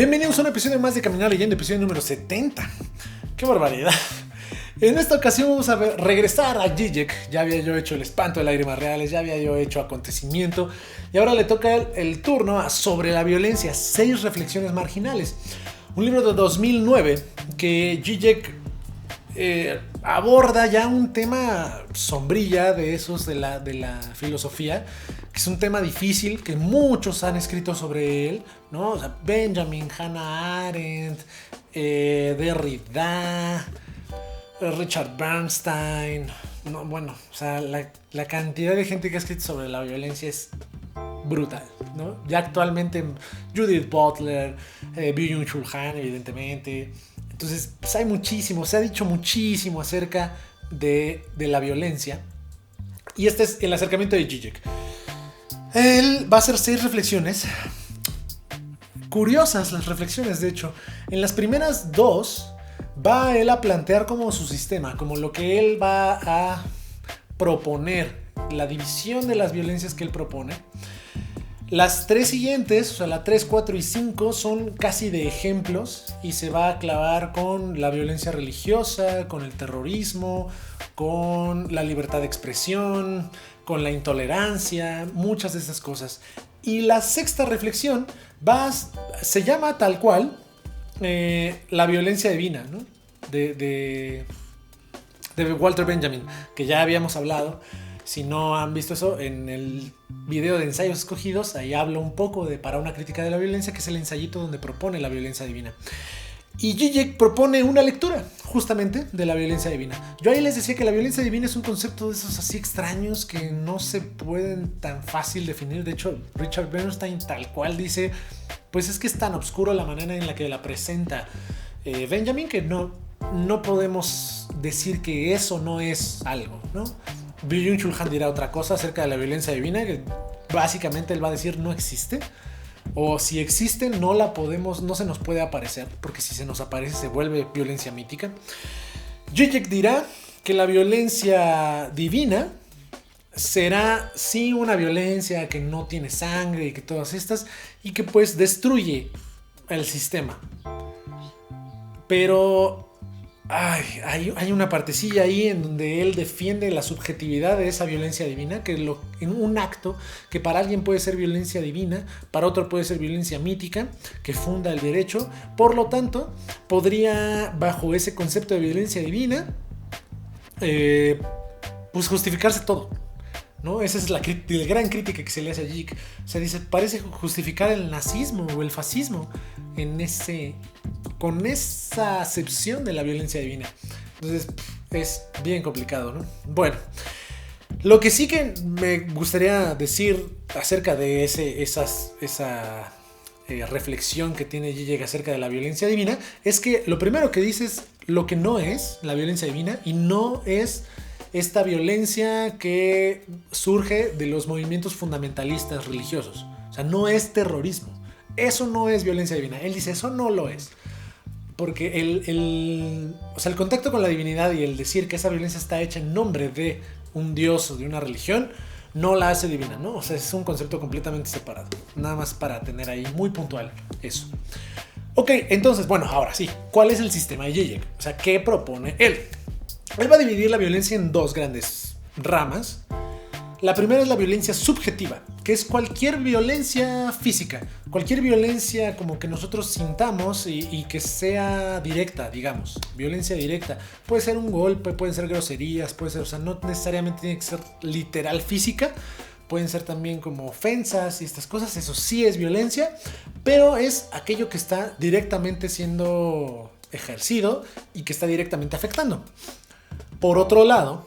Bienvenidos a un episodio más de Caminar Leyendo, episodio número 70. ¡Qué barbaridad! En esta ocasión vamos a regresar a Zizek. Ya había yo hecho El espanto de lágrimas reales, ya había yo hecho Acontecimiento, y ahora le toca el turno a Sobre la violencia, 6 reflexiones marginales. Un libro de 2009 que Zizek aborda ya un tema sombrilla de esos de la filosofía, que es un tema difícil, que muchos han escrito sobre él, ¿no? O sea, Benjamin, Hannah Arendt, Derrida, Richard Bernstein, no, bueno, o sea, la cantidad de gente que ha escrito sobre la violencia es brutal, ¿no? Ya actualmente Judith Butler, Byung-Chul Han, evidentemente. Entonces, pues hay muchísimo, se ha dicho muchísimo acerca de la violencia. Y este es el acercamiento de Zizek. Él va a hacer 6 reflexiones. Curiosas las reflexiones, de hecho. En las primeras 2 va él a plantear como su sistema, como lo que él va a proponer, la división de las violencias que él propone. Las 3 siguientes, o sea, la 3, 4 y 5, son casi de ejemplos y se va a clavar con la violencia religiosa, con el terrorismo, con la libertad de expresión, con la intolerancia, muchas de esas cosas. Y la 6ª reflexión se llama tal cual la violencia divina, ¿no? de Walter Benjamin, que ya habíamos hablado. Si no han visto eso, en el video de ensayos escogidos, ahí hablo un poco de Para una crítica de la violencia, que es el ensayito donde propone la violencia divina. Y Zizek propone una lectura, justamente, de la violencia divina. Yo ahí les decía que la violencia divina es un concepto de esos así extraños que no se pueden tan fácil definir. De hecho, Richard Bernstein tal cual dice, pues es que es tan oscuro la manera en la que la presenta Benjamin, que no podemos decir que eso no es algo, ¿no? Byung-Chul Han dirá otra cosa acerca de la violencia divina, que básicamente él va a decir no existe, o si existe no se nos puede aparecer, porque si se nos aparece se vuelve violencia mítica. Zizek dirá que la violencia divina será sí una violencia que no tiene sangre y que todas estas, y que pues destruye el sistema. Pero hay una partecilla ahí en donde él defiende la subjetividad de esa violencia divina, que en un acto que para alguien puede ser violencia divina, para otro puede ser violencia mítica, que funda el derecho. Por lo tanto, podría, bajo ese concepto de violencia divina, pues justificarse todo, ¿no? Esa es la gran crítica que se le hace a Zizek. O sea, dice, parece justificar el nazismo o el fascismo con esa acepción de la violencia divina. Entonces es bien complicado, ¿no? Bueno, lo que sí que me gustaría decir acerca de esa reflexión que tiene Zizek acerca de la violencia divina es que lo primero que dice es lo que no es la violencia divina, y no es esta violencia que surge de los movimientos fundamentalistas religiosos. O sea, no es terrorismo. Eso no es violencia divina. Él dice, eso no lo es. Porque el contacto con la divinidad y el decir que esa violencia está hecha en nombre de un dios o de una religión no la hace divina, ¿no? O sea, es un concepto completamente separado. Nada más para tener ahí muy puntual eso. Ok, entonces, bueno, ahora sí. ¿Cuál es el sistema de Zizek? O sea, ¿qué propone él? Él va a dividir la violencia en 2 grandes ramas. La primera es la violencia subjetiva, que es cualquier violencia física, cualquier violencia como que nosotros sintamos y que sea directa, digamos, violencia directa. Puede ser un golpe, pueden ser groserías, puede ser, o sea, no necesariamente tiene que ser literal física, pueden ser también como ofensas y estas cosas, eso sí es violencia, pero es aquello que está directamente siendo ejercido y que está directamente afectando. Por otro lado,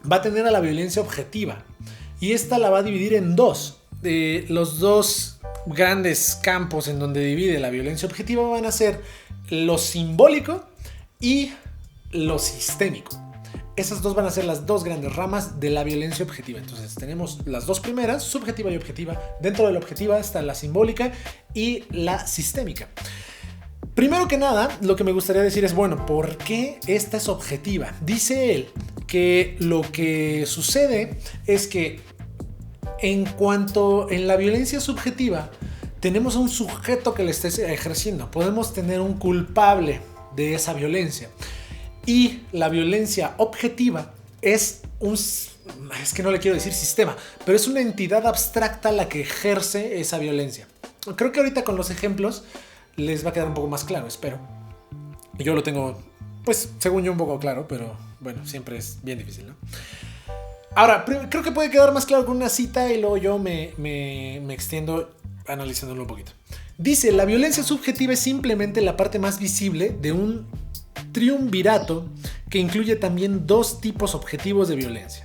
va a tener a la violencia objetiva, y esta la va a dividir en 2. Los 2 grandes campos en donde divide la violencia objetiva van a ser lo simbólico y lo sistémico. Esas 2 van a ser las 2 grandes ramas de la violencia objetiva. Entonces tenemos las 2 primeras, subjetiva y objetiva. Dentro de la objetiva está la simbólica y la sistémica. Primero que nada, lo que me gustaría decir es, bueno, ¿por qué esta es objetiva? Dice él que lo que sucede es que en la violencia subjetiva tenemos a un sujeto que le está ejerciendo, podemos tener un culpable de esa violencia. Y la violencia objetiva es que no le quiero decir sistema, pero es una entidad abstracta la que ejerce esa violencia. Creo que ahorita con los ejemplos les va a quedar un poco más claro, espero. Yo lo tengo, pues, según yo, un poco claro, pero bueno, siempre es bien difícil, ¿no? Ahora, creo que puede quedar más claro con una cita y luego yo me extiendo analizándolo un poquito. Dice, la violencia subjetiva es simplemente la parte más visible de un triunvirato que incluye también dos tipos objetivos de violencia.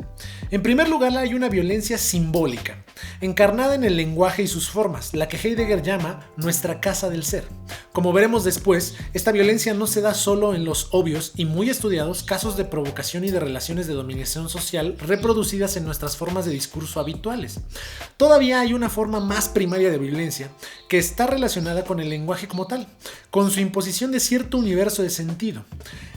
En primer lugar, hay una violencia simbólica, encarnada en el lenguaje y sus formas, la que Heidegger llama nuestra casa del ser. Como veremos después, esta violencia no se da solo en los obvios y muy estudiados casos de provocación y de relaciones de dominación social reproducidas en nuestras formas de discurso habituales. Todavía hay una forma más primaria de violencia que está relacionada con el lenguaje como tal, con su imposición de cierto universo de sentido.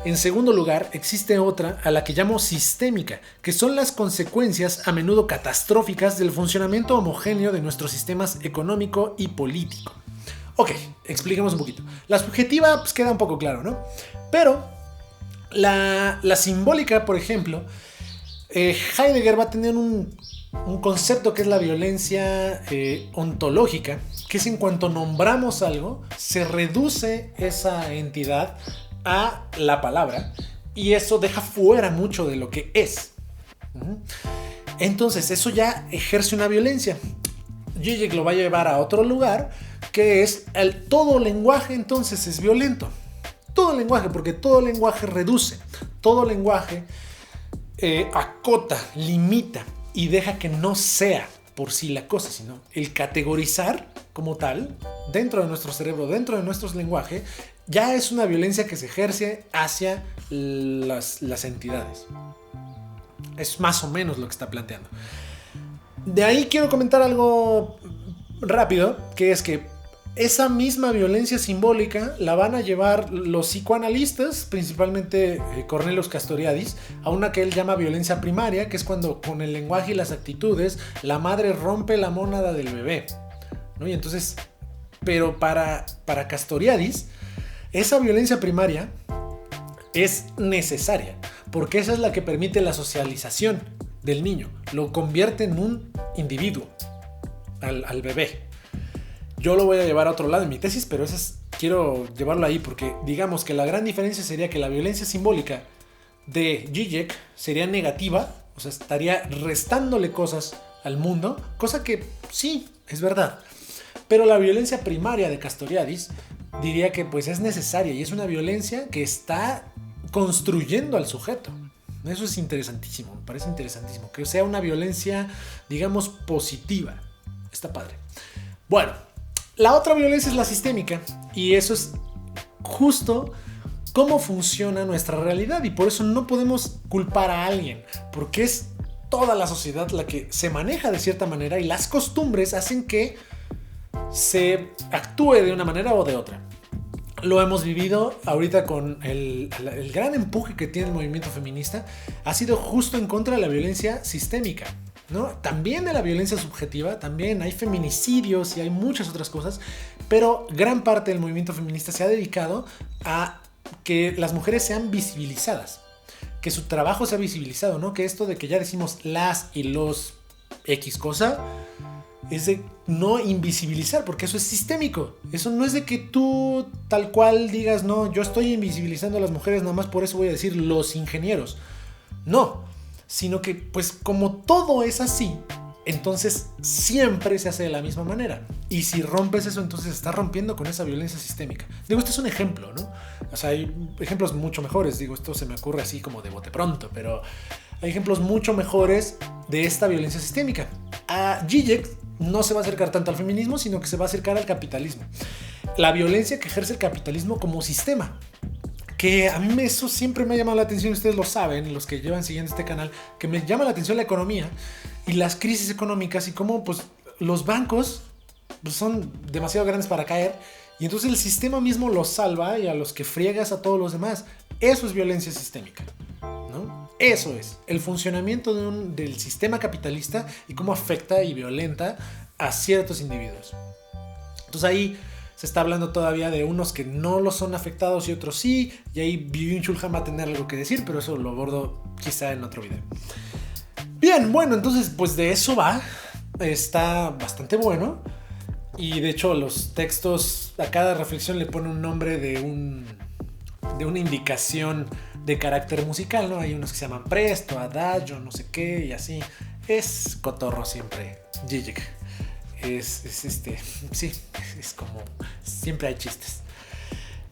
En segundo lugar, existe otra a la que llamo sistémica, que son las consecuencias a menudo catastróficas del funcionamiento homogéneo de nuestros sistemas económico y político. Ok, expliquemos un poquito. La subjetiva pues queda un poco claro, ¿no? Pero la simbólica, por ejemplo, Heidegger va a tener un concepto que es la violencia ontológica, que es en cuanto nombramos algo, se reduce esa entidad a la palabra y eso deja fuera mucho de lo que es. Entonces eso ya ejerce una violencia. Zizek lo va a llevar a otro lugar, que es todo lenguaje entonces es violento. Todo lenguaje, porque todo lenguaje reduce, todo lenguaje acota, limita y deja que no sea por sí la cosa, sino el categorizar como tal, dentro de nuestro cerebro, dentro de nuestro lenguaje, ya es una violencia que se ejerce hacia las entidades. Es más o menos lo que está planteando. De ahí quiero comentar algo rápido, que es que esa misma violencia simbólica la van a llevar los psicoanalistas, principalmente Cornelius Castoriadis, a una que él llama violencia primaria, que es cuando con el lenguaje y las actitudes la madre rompe la mónada del bebé, ¿no? Y entonces, pero para Castoriadis, esa violencia primaria es necesaria, porque esa es la que permite la socialización del niño, lo convierte en un individuo, al bebé. Yo lo voy a llevar a otro lado en mi tesis, pero quiero llevarlo ahí porque digamos que la gran diferencia sería que la violencia simbólica de Zizek sería negativa, o sea, estaría restándole cosas al mundo, cosa que sí, es verdad. Pero la violencia primaria de Castoriadis diría que pues es necesaria y es una violencia que está construyendo al sujeto. Eso es interesantísimo, me parece interesantísimo, que sea una violencia, digamos, positiva. Está padre. Bueno, la otra violencia es la sistémica y eso es justo cómo funciona nuestra realidad y por eso no podemos culpar a alguien, porque es toda la sociedad la que se maneja de cierta manera y las costumbres hacen que se actúe de una manera o de otra. Lo hemos vivido ahorita con el gran empuje que tiene el movimiento feminista, ha sido justo en contra de la violencia sistémica, ¿no? También de la violencia subjetiva, también hay feminicidios y hay muchas otras cosas, pero gran parte del movimiento feminista se ha dedicado a que las mujeres sean visibilizadas, que su trabajo sea visibilizado, ¿no? Que esto de que ya decimos las y los X cosa, es de no invisibilizar, porque eso es sistémico. Eso no es de que tú tal cual digas, no, yo estoy invisibilizando a las mujeres, nada más por eso voy a decir los ingenieros. No, sino que pues como todo es así, entonces siempre se hace de la misma manera. Y si rompes eso, entonces estás rompiendo con esa violencia sistémica. Digo, este es un ejemplo, ¿no? O sea, hay ejemplos mucho mejores. Digo, esto se me ocurre así como de bote pronto, pero hay ejemplos mucho mejores de esta violencia sistémica. A Zizek no se va a acercar tanto al feminismo, sino que se va a acercar al capitalismo. La violencia que ejerce el capitalismo como sistema. Que a mí eso siempre me ha llamado la atención, ustedes lo saben, los que llevan siguiendo este canal, que me llama la atención la economía y las crisis económicas y cómo pues, los bancos pues, son demasiado grandes para caer y entonces el sistema mismo los salva y a los que friegas a todos los demás. Eso es violencia sistémica, ¿no? Eso es el funcionamiento del sistema capitalista y cómo afecta y violenta a ciertos individuos. Entonces ahí se está hablando todavía de unos que no lo son afectados y otros sí. Y ahí Byung-Chul Han va a tener algo que decir, pero eso lo abordo quizá en otro video. Bien, bueno, entonces pues de eso va. Está bastante bueno. Y de hecho los textos, a cada reflexión le pone un nombre de una indicación de carácter musical, ¿no? Hay unos que se llaman presto, adagio, no sé qué, y así. Es cotorro siempre, Zizek. Sí, es como, siempre hay chistes.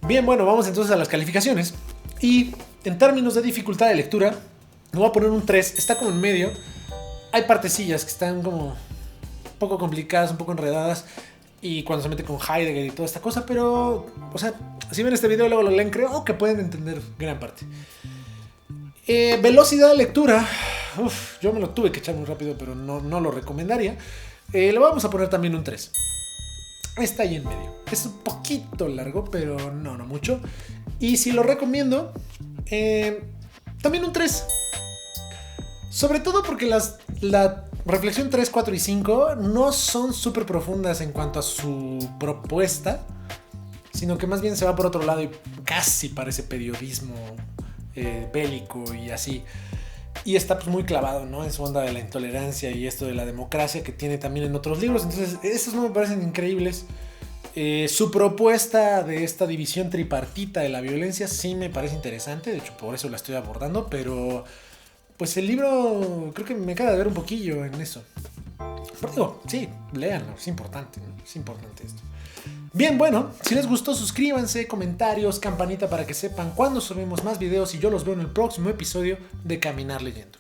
Bien, bueno, vamos entonces a las calificaciones. Y en términos de dificultad de lectura, me voy a poner un 3, está como en medio. Hay partecillas que están como un poco complicadas, un poco enredadas. Y cuando se mete con Heidegger y toda esta cosa, pero, o sea, si ven este video y luego lo leen, creo que pueden entender gran parte. Velocidad de lectura, yo me lo tuve que echar muy rápido, pero no lo recomendaría. Le vamos a poner también un 3. Está ahí en medio. Es un poquito largo, pero no mucho. Y si lo recomiendo, también un 3. Sobre todo porque la reflexión 3, 4 y 5 no son súper profundas en cuanto a su propuesta, sino que más bien se va por otro lado y casi parece periodismo bélico y así. Y está pues muy clavado, ¿no? En su onda de la intolerancia y esto de la democracia que tiene también en otros libros. Entonces, esos no me parecen increíbles. Su propuesta de esta división tripartita de la violencia sí me parece interesante. De hecho, por eso la estoy abordando. Pero, pues el libro creo que me queda de ver un poquillo en eso. Pero digo, sí, léanlo. Es importante, ¿no? Es importante esto. Bien, bueno, si les gustó, suscríbanse, comentarios, campanita para que sepan cuando subimos más videos y yo los veo en el próximo episodio de Caminar Leyendo.